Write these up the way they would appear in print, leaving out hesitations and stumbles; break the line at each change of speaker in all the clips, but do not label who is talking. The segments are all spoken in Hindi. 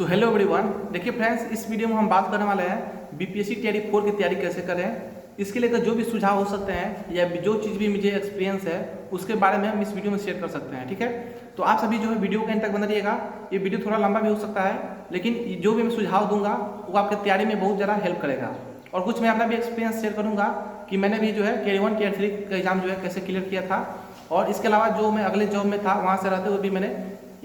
So hello everyone. देखिए फ्रेंड्स, इस वीडियो में हम बात करने वाले हैं बीपीएससी तैयारी 4 की तैयारी कैसे करें। इसके लिए जो भी सुझाव हो सकते हैं या जो चीज़ भी मुझे एक्सपीरियंस है उसके बारे में हम इस वीडियो में शेयर कर सकते हैं। ठीक है, तो आप सभी जो है वीडियो के एंड तक बने रहिएगा। ये वीडियो थोड़ा लंबा भी हो सकता है, लेकिन जो भी मैं सुझाव दूंगा वो आपके तैयारी में बहुत ज़्यादा हेल्प करेगा। और कुछ मैं अपना भी एक्सपीरियंस शेयर करूँगा कि मैंने भी जो है टियर 1 टियर 3 का एग्जाम जो है कैसे क्लियर किया था, और इसके अलावा जो मैं अगले जॉब में था वहाँ से रहते हुए भी मैंने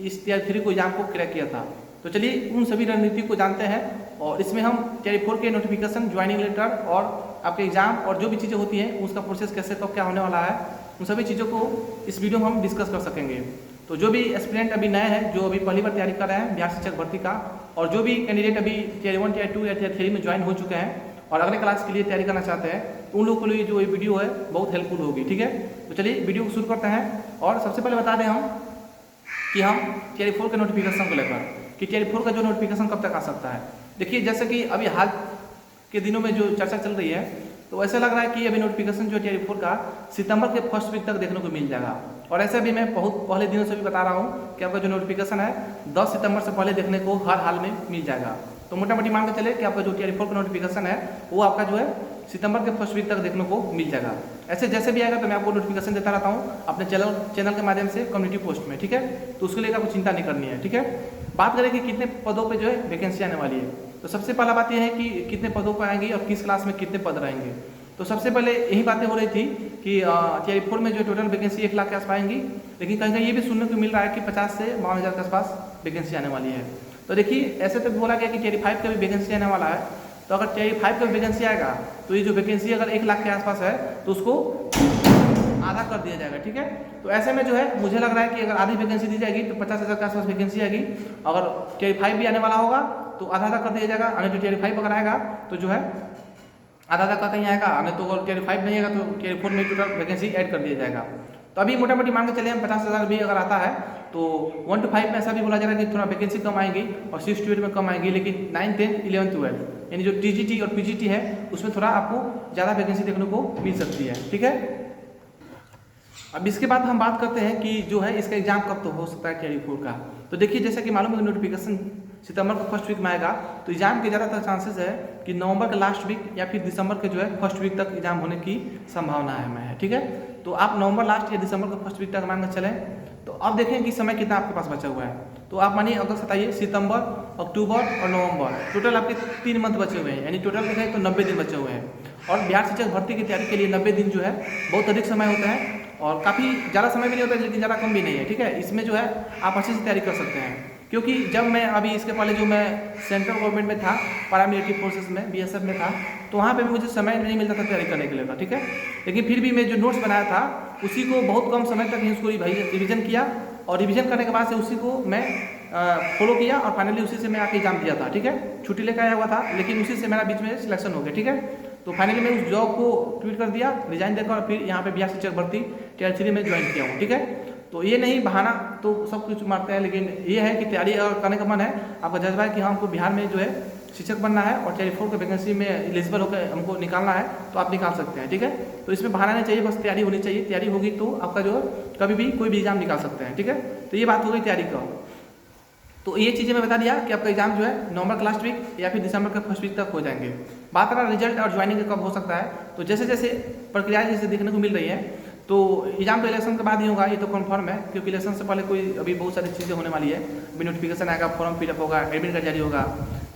इस टियर 3 को एग्जाम को क्रैक किया था। तो चलिए उन सभी रणनीति को जानते हैं, और इसमें हम टियर 4 के नोटिफिकेशन, ज्वाइनिंग लेटर और आपके एग्जाम और जो भी चीज़ें होती हैं उसका प्रोसेस कैसे कब क्या होने वाला है, उन सभी चीज़ों को इस वीडियो में हम डिस्कस कर सकेंगे। तो जो भी एस्पिरेंट अभी नए हैं, जो अभी पहली बार तैयारी कर रहे हैं बिहार शिक्षक भर्ती का, और जो भी कैंडिडेट अभी टियर 1 टियर 2 या टियर 3 में ज्वाइन हो चुके हैं और अगले क्लास के लिए तैयारी करना चाहते हैं, तो उन लोगों के लिए जो ये वीडियो है बहुत हेल्पफुल होगी। ठीक है, तो चलिए वीडियो को शुरू करते हैं। और सबसे पहले बता दें हम कि हम टियर 4 के नोटिफिकेशन को लेकर कि टियर 4 का जो नोटिफिकेशन कब तक आ सकता है। देखिए, जैसे कि अभी हाल के दिनों में जो चर्चा चल रही है, तो ऐसा लग रहा है कि अभी नोटिफिकेशन जो टियर 4 का सितंबर के फर्स्ट वीक तक देखने को मिल जाएगा। और ऐसे भी मैं बहुत पहले दिनों से भी बता रहा हूँ कि आपका जो नोटिफिकेशन है 10 सितंबर से पहले देखने को हर हाल में मिल जाएगा। तो मोटा मोटी मान के चले कि आपका जो टियर 4 का नोटिफिकेशन है वो आपका जो है सितंबर के फर्स्ट वीक तक देखने को मिल जाएगा। ऐसे जैसे भी आएगा तो मैं आपको नोटिफिकेशन देता रहता हूँ अपने चैनल के माध्यम से कम्युनिटी पोस्ट में। ठीक है, तो उसके लिए आपको चिंता नहीं करनी है। ठीक है, बात करें कि कितने पदों पे जो है वैकेंसी आने वाली है, तो सबसे पहला बात यह है कि कितने पदों पर आएंगी और किस क्लास में कितने पद रहेंगे। तो सबसे पहले यही बातें हो रही थी कि टियर 4 में जो टोटल वैकेंसी 1 लाख के आसपास आएंगी, लेकिन कहीं कहीं ये भी सुनने को मिल रहा है कि 50 से 52 हज़ार के आसपास वैकेंसी आने वाली है। तो देखिए, ऐसे तो बोला गया कि टियर 5 का भी वैकेंसी आने वाला है। तो अगर टियर 5 का वैकेंसी आएगा तो ये जो वैकेंसी अगर 1 लाख के आसपास है तो उसको आधा कर दिया जाएगा। ठीक है, तो ऐसे में जो है मुझे लग रहा है कि अगर आधी वैकेंसी दी जाएगी तो 50 हज़ार के आसपास वैकेंसी आएगी। अगर टियर 5 भी आने वाला होगा तो आधा आधा कर दिया जाएगा, और जो टियर 5 अगर आएगा तो जो है आधा आधा का कहीं आएगा, नहीं तो अगर टियर 5 नहीं आएगा तो टियर 4 में टोटल वैकेंसी ऐड कर दिया जाएगा। तो अभी मोटा मोटी मान के चले हम 50 हज़ार भी अगर आता है तो 1 to 5 में ऐसा भी बोला जा रहा है कि थोड़ा वैकेंसी कम आएंगी और 6 to 8 में कम आएंगी, लेकिन 9, 10, 11, 12 यानी जो टीजीटी और पीजीटी है उसमें थोड़ा आपको ज़्यादा वैकेंसी देखने को मिल सकती है। ठीक है, अब इसके बाद हम बात करते हैं कि जो है इसका एग्जाम कब तो हो सकता है टियर 4 का। तो देखिए, जैसे कि मालूम है नोटिफिकेशन सितंबर के फर्स्ट वीक में आएगा, तो एग्जाम के ज़्यादातर चांसेस है कि नवंबर के लास्ट वीक या फिर दिसंबर के जो है फर्स्ट वीक तक एग्जाम होने की संभावना है। ठीक है, तो आप नवंबर लास्ट या दिसंबर के फर्स्ट वीक तक मान कर चलें। तो अब देखें कि समय कितना आपके पास बचा हुआ है। तो आप मानिए अगस्त बताइए, सितंबर, अक्टूबर और नवंबर, टोटल आपके 3 मंथ बचे हुए हैं, यानी टोटल देखें तो 90 दिन बचे हुए हैं। और बिहार शिक्षक भर्ती की तैयारी के लिए 90 दिन जो है बहुत अधिक समय होता है, और काफ़ी ज़्यादा समय भी नहीं होता है लेकिन ज़्यादा कम भी नहीं है। ठीक है, इसमें जो है आप अच्छे से तैयारी कर सकते हैं, क्योंकि जब मैं अभी इसके पहले जो मैं सेंट्रल गवर्नमेंट में था, पैरामिलिट्री फोर्सेस में, बीएसएफ में था, तो वहाँ पे भी मुझे समय नहीं मिलता था तैयारी करने के लिए। ठीक है, लेकिन फिर भी मैं जो नोट्स बनाया था उसी को बहुत कम समय तक ही उसको रिविजन किया, और रिविजन करने के बाद से उसी को मैं फॉलो किया, और फाइनली उसी से मैं आके एग्जाम दिया था। ठीक है, छुट्टी लेकर आया हुआ था लेकिन उसी से मेरा बीच में सिलेक्शन हो गया। ठीक है, तो फाइनली मैं उस जॉब को ट्वीट कर दिया, रिजाइन देकर, और फिर यहाँ पे बिहार शिक्षक भर्ती टियर 3 में ज्वाइन किया हूँ। ठीक है, तो ये नहीं बहाना तो सब कुछ मारते हैं, लेकिन ये है कि तैयारी अगर करने का मन है, आपका जज्बा है कि हाँ हमको बिहार में जो है शिक्षक बनना है और टियर 4 की वैकेंसी में एलिजिबल होकर हमको निकालना है, तो आप निकाल सकते हैं। ठीक है, तो इसमें बहाना नहीं चाहिए, बस तैयारी होनी चाहिए। तैयारी होगी तो आपका जो कभी भी कोई भी एग्जाम निकाल सकते हैं। ठीक है, तो ये बात हो गई तैयारी का। तो ये चीज़ें मैं बता दिया कि आपका एग्जाम जो है नवंबर के लास्ट वीक या फिर दिसंबर के फर्स्ट वीक तक हो जाएंगे। बात करें रिजल्ट और ज्वाइनिंग कब हो सकता है, तो जैसे जैसे प्रक्रियाएं जैसे देखने को मिल रही है, तो एग्जाम तो इलेक्शन के बाद ही होगा, ये तो कंफर्म है, क्योंकि इलेक्शन से पहले कोई अभी बहुत सारी चीज़ें होने वाली है। अभी नोटिफिकेशन आएगा, फॉर्म फिलअप होगा, एडमिट कार्ड जारी होगा,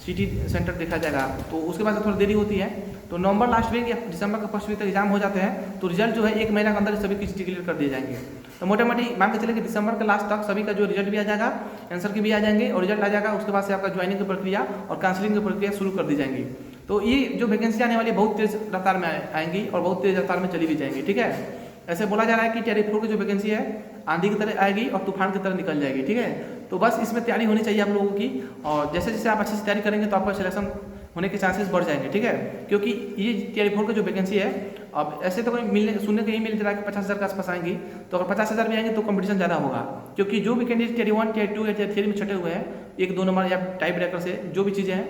सिटी सेंटर देखा जाएगा, तो उसके बाद से थोड़ी देरी होती है। तो नवंबर लास्ट वीक या दिसंबर के फर्स्ट वीक तक एग्जाम हो जाते हैं, तो रिजल्ट जो है 1 महीना के अंदर सभी की चीज़ क्लियर कर दिए जाएंगे। तो मोटा मोटी मान के चले कि दिसंबर के लास्ट तक सभी का जो रिजल्ट भी आ जाएगा, आंसर की भी आ जाएंगे, और रिजल्ट आ जाएगा, उसके बाद से आपका ज्वाइनिंग की प्रक्रिया और काउंसलिंग की प्रक्रिया शुरू कर दी जाएंगी। तो ये जो वैकेंसी आने वाली है बहुत तेज रफ्तार में आएंगी और बहुत तेज रफ्तार में चली भी जाएंगी। ठीक है, ऐसे बोला जा रहा है कि टियर 4 की जो वैकेंसी है आंधी की तरह आएगी और तूफान की तरह निकल जाएगी। ठीक है, तो बस इसमें तैयारी होनी चाहिए आप लोगों की, और जैसे जैसे आप अच्छे से तैयारी करेंगे तो आपका सिलेक्शन होने के चांसेस बढ़ जाएंगे। ठीक है, क्योंकि ये टियर 4 की जो वैकेंसी है, अब ऐसे तो सुनने को यही मिल रहा है कि 50 हज़ार के आसपास आएंगी, तो अगर 50 हज़ार भी आएंगे तो कंपटीशन ज़्यादा होगा, क्योंकि जो भी कैंडिडेट टियर 1, टियर 2 या टियर 3 में छटे हुए हैं 1, 2 नंबर या टाइप ब्रेकर से जो भी चीज़ें हैं,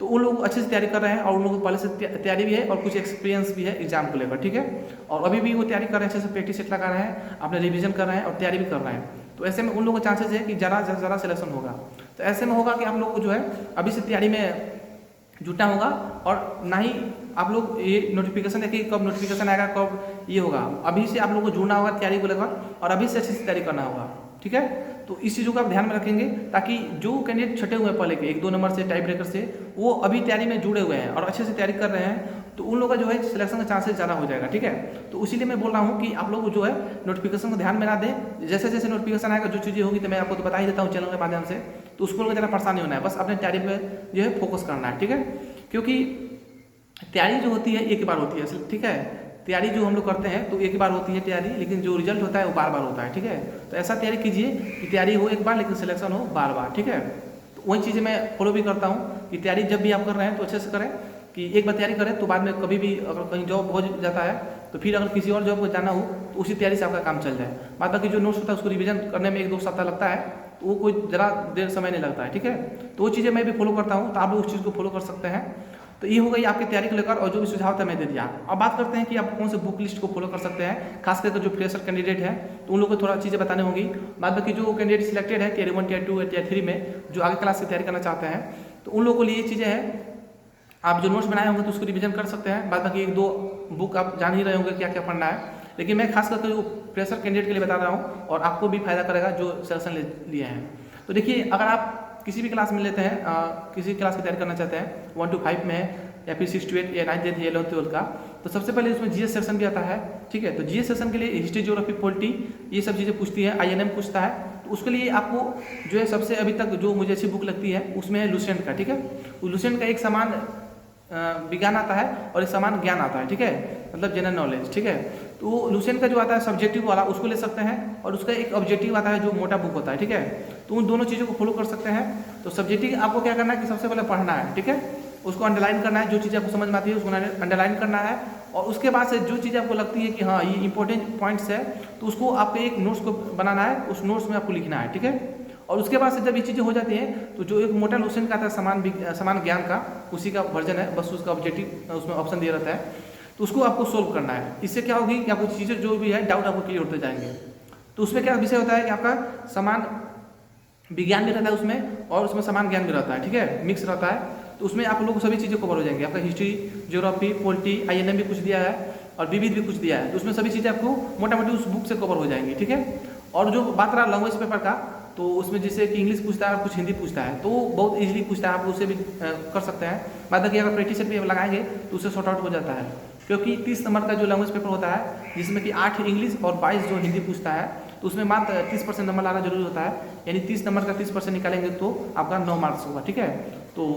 तो उन लोग अच्छे से तैयारी कर रहे हैं, और उन लोगों को पहले से तैयारी भी है और कुछ एक्सपीरियंस भी है एग्जाम को लेकर। ठीक है, और अभी भी वो तैयारी कर रहे हैं, अच्छे से प्रैक्टिस सेट लगा रहे हैं, अपने रिवीजन कर रहे हैं और तैयारी भी कर रहे हैं। तो ऐसे में उन लोगों का चांसेस है कि ज़रा सिलेक्शन होगा। तो ऐसे में होगा कि आप लोग को जो है अभी से तैयारी में जुटना होगा, और ना ही आप लोग ये नोटिफिकेशन देखिए कब नोटिफिकेशन आएगा, कब ये होगा, अभी से आप लोगों को जुड़ना होगा तैयारी को लेकर, और अभी से अच्छे से तैयारी करना होगा। ठीक है, तो इस चीज़ों को आप ध्यान में रखेंगे, ताकि जो कैंडिडेट छटे हुए हैं पहले के 1-2 नंबर से टाइप ब्रेकर से, वो अभी तैयारी में जुड़े हुए हैं और अच्छे से तैयारी कर रहे हैं, तो उन लोगों का जो है सिलेक्शन का चांसेस ज़्यादा हो जाएगा। ठीक है, तो इसीलिए मैं बोल रहा हूँ कि आप लोग जो है नोटिफिकेशन को ध्यान में ना दें। जैसे जैसे नोटिफिकेशन आएगा जो चीज़ें होगी तो मैं आपको तो बता ही देता हूँ चैनल के माध्यम से, तो उसको लेकर ज़्यादा परेशानी होना है, बस अपने तैयारी पर जो है फोकस करना है। ठीक है, क्योंकि तैयारी जो होती है एक बार होती है। ठीक है, तैयारी जो हम लोग करते हैं तो एक बार होती है तैयारी, लेकिन जो रिजल्ट होता है वो बार बार होता है। ठीक है, तो ऐसा तैयारी कीजिए कि तैयारी हो एक बार लेकिन सिलेक्शन हो बार बार। ठीक है, तो वही चीज़ें मैं फॉलो भी करता हूँ कि तैयारी जब भी आप कर रहे हैं तो अच्छे से करें, कि एक बार तैयारी करें तो बाद में कभी भी अगर कहीं जॉब हो जाता है तो फिर अगर किसी और जॉब को जाना हो तो उसी तैयारी से आपका काम चल जाए। बाद बाकी जो नोट्स होता है उसको रिवीजन करने में 1-2 सप्ताह लगता है, तो वो कोई ज़रा देर समय नहीं लगता है। ठीक है, तो वो चीज़ें मैं भी फॉलो करता हूँ, तो आप लोग उस चीज़ को फॉलो कर सकते हैं। तो ये हो गई आपकी तैयारी को लेकर, और जो भी सुझाव था मैं दे दिया। अब बात करते हैं कि आप कौन से बुक लिस्ट को फॉलो कर सकते हैं, खास करके जो फ्रेशर कैंडिडेट है तो उन लोगों को थोड़ा चीज़ें बताने होंगी। बाद बाकी जो कैंडिडेट सिलेक्टेड है टियर 1, टियर 2, टियर 3 में जो आगे क्लास की तैयारी करना चाहते हैं, तो उन लोगों के लिए ये चीज़ें हैं, आप जो नोट्स बनाए होंगे तो उसको रिवीजन कर सकते हैं। बाद बाकी 1-2 बुक आप जान ही रहे होंगे क्या क्या पढ़ना है, लेकिन मैं खास करके जो फ्रेशर कैंडिडेट के लिए बता रहा हूँ, और आपको भी फायदा करेगा जो सिलेक्शन लिए हैं। तो देखिए, अगर आप किसी भी क्लास में लेते हैं, किसी क्लास की तैयारी करना चाहते हैं 1 to 5 में, या फिर 6 to 8 या 9th 10th 11th 12th का, तो सबसे पहले उसमें जीएस सेक्शन भी आता है। ठीक है, तो जीएस सेक्शन के लिए हिस्ट्री, ज्योग्राफी, पॉलिटी ये सब चीज़ें पूछती है, आईएनएम पूछता है। तो उसके लिए आपको जो है सबसे अभी तक जो मुझे अच्छी बुक लगती है उसमें है लुसेंट का। ठीक है, तो लुसेंट का एक समान विज्ञान आता है और एक समान ज्ञान आता है। ठीक है, मतलब जनरल नॉलेज। ठीक है, तो लुसेंट का जो आता है सब्जेक्टिव वाला उसको ले सकते हैं, और उसका एक ऑब्जेक्टिव आता है जो मोटा बुक होता है। ठीक है, तो उन दोनों चीज़ों को फॉलो कर सकते हैं। तो सब्जेक्टिव आपको क्या करना है कि सबसे पहले पढ़ना है। ठीक है, उसको अंडरलाइन करना है, जो चीज़ें आपको समझ में आती है उसको अंडरलाइन करना है, और उसके बाद से जो चीज़ें आपको लगती है कि हाँ ये इंपॉर्टेंट पॉइंट्स है तो उसको आपको एक नोट्स को बनाना है, उस नोट्स में आपको लिखना है। ठीक है, और उसके बाद से जब ये चीज़ें हो जाती हैं तो जो एक मोटा लुसेंट का आता है समान ज्ञान का, उसी का वर्जन है, बस उसका ऑब्जेक्टिव उसमें ऑप्शन दिया रहता है, तो उसको आपको सोल्व करना है। इससे क्या होगी कि आपको चीज़ें जो भी है डाउट आपको क्लियर होते जाएंगे। तो उसमें क्या विषय होता है कि आपका समान विज्ञान भी रहता है उसमें, और उसमें समान ज्ञान भी रहता है। ठीक है, मिक्स रहता है, तो उसमें आप लोग सभी चीज़ें कवर हो जाएंगे। आपका हिस्ट्री, ज्योग्राफी, पॉलिटी, आईएनएम भी कुछ दिया है और विविध भी कुछ दिया है, तो उसमें सभी चीज़ें आपको मोटा मोटी उस बुक से कवर हो जाएंगी। ठीक है, और जो बात रहा लैंग्वेज पेपर का, तो उसमें जैसे कि इंग्लिश पूछता है और कुछ हिंदी पूछता है, तो बहुत इजीली पूछता है, आप उसे भी कर सकते हैं। बाद बाकी अगर प्रैक्टिस सेट भी लगाएंगे तो उससे सॉर्ट आउट हो जाता है, क्योंकि 30 नंबर का जो लैंग्वेज पेपर होता है जिसमें कि 8 इंग्लिश और 22 जो हिंदी पूछता है, तो उसमें मात्र 30% नंबर लाना जरूरी होता है। यानी 30 नंबर का 30% निकालेंगे तो आपका 9 मार्क्स होगा। ठीक है, तो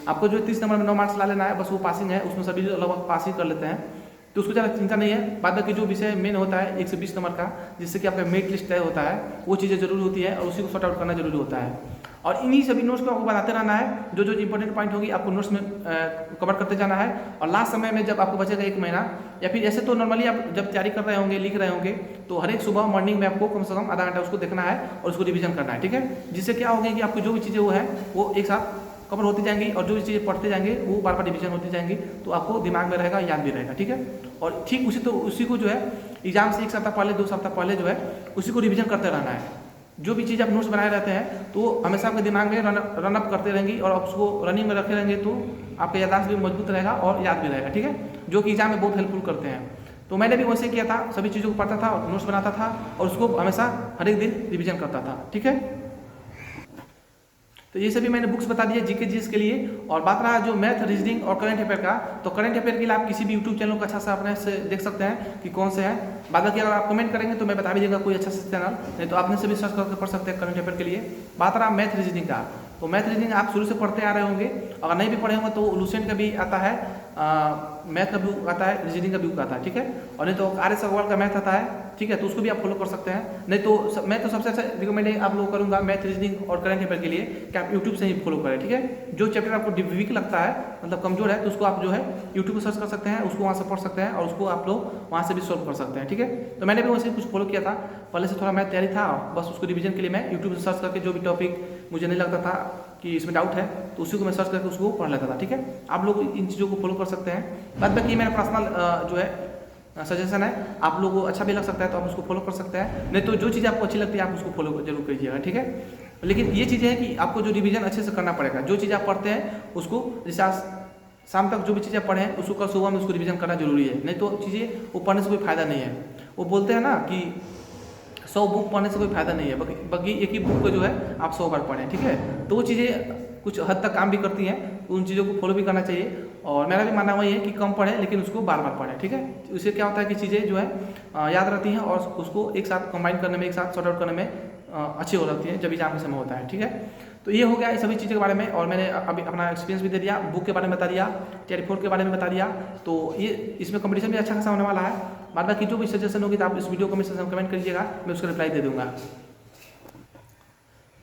आपको जो 30 नंबर में 9 मार्क्स ला लेना है, बस वो पासिंग है, उसमें सभी लगभग पास ही कर लेते हैं, तो उसको ज़्यादा चिंता नहीं है। बाद बाकी जो विषय मेन होता है 120 नंबर का, जिससे कि आपका मेरिट लिस्ट तय होता है, वो चीज़ें जरूरी होती है और उसी को सॉर्ट आउट करना जरूरी होता है। और इन्हीं सभी नोट्स को आपको बनाते रहना है, जो जो इंपॉर्टेंट पॉइंट होगी आपको नोट्स में कवर करते जाना है। और लास्ट समय में जब आपको बचेगा 1 महीना, या फिर ऐसे तो नॉर्मली आप जब तैयारी कर रहे होंगे, लिख रहे होंगे, तो हर एक सुबह मॉर्निंग में आपको कम से कम आधा घंटा उसको देखना है और उसको रिवीजन करना है। ठीक है, जिससे क्या होगा कि आपको जो भी चीज़ें वो है वो एक साथ कवर होती जाएंगी, और जो चीज़ें पढ़ते जाएंगे वो बार बार रिवीजन होती जाएंगी, तो आपको दिमाग में रहेगा, याद भी रहेगा। ठीक है, और ठीक उसी को जो है एग्जाम से 1 सप्ताह पहले 2 सप्ताह पहले जो है उसी को रिवीजन करते रहना है। जो भी चीज़ आप नोट्स बनाए रहते हैं तो हमेशा आपके दिमाग में रन अप करते रहेंगी, और आप उसको रनिंग में रखे रहेंगे तो आपका याददाश्त भी मजबूत रहेगा और याद भी रहेगा। ठीक है, जो कि एग्जाम में बहुत हेल्पफुल करते हैं। तो मैंने भी वैसे किया था, सभी चीज़ों को पढ़ता था और नोट्स बनाता था, और उसको हमेशा हर एक दिन रिवीजन करता था। ठीक है, तो ये सभी मैंने बुक्स बता दिए जीके जीएस के लिए। और बात रहा जो मैथ, रीजनिंग और करंट अफेयर का, तो करंट अफेयर के लिए आप किसी भी यूट्यूब चैनल को अच्छा सा अपने से देख सकते हैं कि कौन से हैं। बाद बाकी अगर आप कमेंट करेंगे तो मैं बता भी दूंगा कोई अच्छा सा चैनल, नहीं तो आपने से भी सर्च करके पढ़ सकते हैं करंट अफेयर के लिए। बात रहा मैथ रीजनिंग का, तो मैथ रीजनिंग आप शुरू से पढ़ते आ रहे होंगे, अगर नहीं भी पढ़े होंगे तो लुसेंट का भी आता है, मैथ का बुक आता है, रीजनिंग का बुक आता है। ठीक है, और नहीं तो RS अग्रवाल का मैथ आता है। ठीक है, तो उसको भी आप फॉलो कर सकते हैं। नहीं तो मैं तो सबसे अच्छा रिकमेंड आप लोग करूंगा मैथ, रीजनिंग और करंट अफेयर के लिए कि आप यूट्यूब से ही फॉलो करें। ठीक है, जो चैप्टर आपको वीक लगता है, मतलब कमजोर है, तो उसको आप जो है यूट्यूब पर सर्च कर सकते हैं, उसको वहाँ से पढ़ सकते हैं और उसको आप लोग वहाँ से भी सॉल्व कर सकते हैं। ठीक है, तो मैंने भी वैसे कुछ फॉलो किया था, पहले से थोड़ा मैथ तैयारी था, बस उसको रिवीजन के लिए मैं यूट्यूब से सर्च करके जो भी टॉपिक मुझे नहीं लगता था कि इसमें डाउट है तो उसी को मैं सर्च करके उसको पढ़ लेता था। ठीक है, आप लोग इन चीज़ों को फॉलो कर सकते हैं। बाद बाकी मेरा पर्सनल जो है सजेशन है, आप लोगों को अच्छा भी लग सकता है तो आप उसको फॉलो कर सकते हैं, नहीं तो जो चीज़ आपको अच्छी लगती है आप उसको फॉलो जरूर कीजिएगा, ठीक है। लेकिन ये चीज़ है कि आपको जो रिवीजन अच्छे से करना पड़ेगा, जो चीज़ आप पढ़ते हैं उसको जैसे आज शाम तक जो भी चीज़ें पढ़े हैं उसको कल सुबह में उसको रिवीजन करना जरूरी है, नहीं तो चीज़ें वो पढ़ने से कोई फायदा नहीं है। वो बोलते हैं ना कि 100 बुक पढ़ने से कोई फायदा नहीं है, बाकी एक ही बुक को जो है आप 100 बार पढ़ें, ठीक है। तो वो चीज़ें कुछ हद तक काम भी करती हैं, उन चीज़ों को फॉलो भी करना चाहिए। और मेरा भी मानना वही है कि कम पढ़ें लेकिन उसको बार बार पढ़ें, ठीक है। उससे क्या होता है कि चीज़ें जो है याद रहती हैं और उसको एक साथ कंबाइन करने में, एक साथ सॉर्ट आउट करने में अच्छी हो जाती है जब एग्जाम का समय होता है, ठीक है। तो ये हो गया इस सभी चीज़ों के बारे में, और मैंने अभी अपना एक्सपीरियंस भी दे दिया, बुक के बारे में बता दिया, TRE 4 के बारे में बता दिया। तो ये इसमें कंपटीशन भी अच्छा खासा होने वाला है। बाद बाकी जो भी सजेशन होगी तो आप इस वीडियो को मेरे कमेंट करिएगा, मैं उसका रिप्लाई दे दूंगा।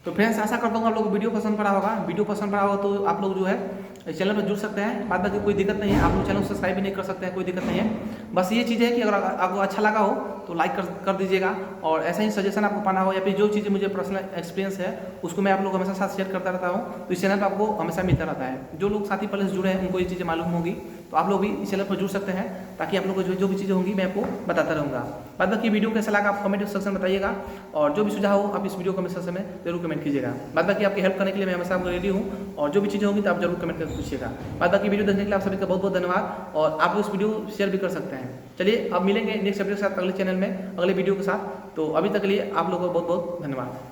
तो फ्रेंड्स आशा करता हूँ आप लोग को वीडियो पसंद पड़ा होगा। वीडियो पसंद पड़ा होगा तो आप लोग जो है इस चैनल पर जुड़ सकते हैं, बाद बाकी कोई दिक्कत नहीं है। आप लोग चैनल को सब्सक्राइब भी नहीं कर सकते हैं, कोई दिक्कत नहीं है। बस ये चीज़ है कि अगर आपको अच्छा लगा हो तो लाइक कर दीजिएगा, और ऐसा ही सजेशन आपको पाना हो या फिर जो चीज़ें मुझे पर्सनल एक्सपीरियंस है उसको मैं आप लोग हमेशा साथ शेयर करता रहता हूँ, तो इस चैनल पर आपको हमेशा मिलता रहता है। जो लोग साथी पहले से जुड़े हैं उनको ये चीज़ें मालूम होगी, तो आप लोग भी इस चैनल पर जुड़ सकते हैं, ताकि आप लोग को जो भी चीज़ें होंगी मैं आपको बताता रहूँगा। बाद बाकी वीडियो कैसा लगा आप कमेंट सेक्शन में बताइएगा, और जो भी सुझाव हो आप इस वीडियो कमेंट सेक्शन में जरूर कमेंट कीजिएगा। बाद बाकी आपकी हेल्प करने के लिए मैं हमेशा आपको रेडी हूँ, और जो भी चीज़ें होंगी तो आप जरूर कमेंट करके पूछिएगा। बाद बाकी वीडियो देखने के लिए आप सभी का बहुत बहुत धन्यवाद, और आप इस वीडियो शेयर भी कर सकते हैं। चलिए अब मिलेंगे नेक्स्ट वीडियो के साथ, अगले चैनल में अगले वीडियो के साथ। तो अभी तक के लिए आप लोगों को बहुत बहुत धन्यवाद।